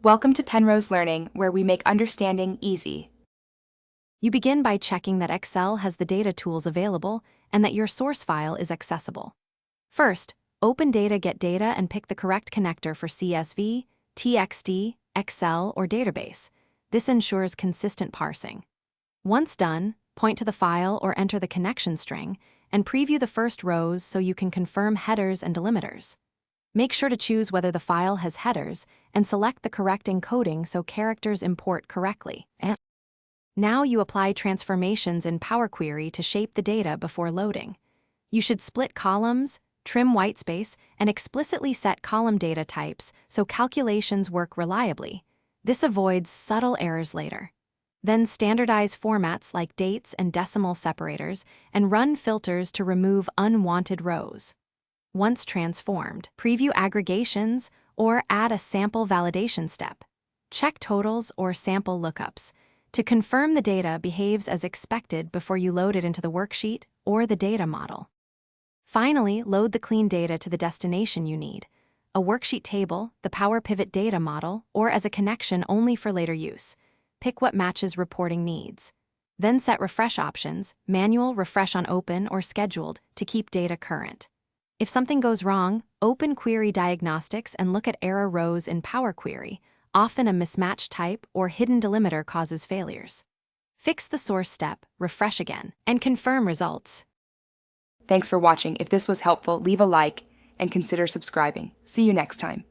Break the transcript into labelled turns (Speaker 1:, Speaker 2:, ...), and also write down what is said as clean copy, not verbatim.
Speaker 1: Welcome to Penrose Learning, where we make understanding easy.
Speaker 2: You begin by checking that Excel has the data tools available and that your source file is accessible. First, open Data Get Data and pick the correct connector for CSV, TXT, Excel, or database. This ensures consistent parsing. Once done, point to the file or enter the connection string and preview the first rows so you can confirm headers and delimiters. Make sure to choose whether the file has headers and select the correct encoding so characters import correctly. Now you apply transformations in Power Query to shape the data before loading. You should split columns, trim whitespace, and explicitly set column data types so calculations work reliably. This avoids subtle errors later. Then standardize formats like dates and decimal separators and run filters to remove unwanted rows. Once transformed, preview aggregations or add a sample validation step. Check totals or sample lookups to confirm the data behaves as expected before you load it into the worksheet or the data model. Finally, load the clean data to the destination you need, a worksheet table, the Power Pivot data model, or as a connection only for later use. Pick what matches reporting needs. Then set refresh options, manual, refresh on open, or scheduled to keep data current. If something goes wrong, open Query Diagnostics and look at error rows in Power Query. Often a mismatch type or hidden delimiter causes failures. Fix the source step, refresh again, and confirm results.
Speaker 1: Thanks for watching. If this was helpful, leave a like and consider subscribing. See you next time.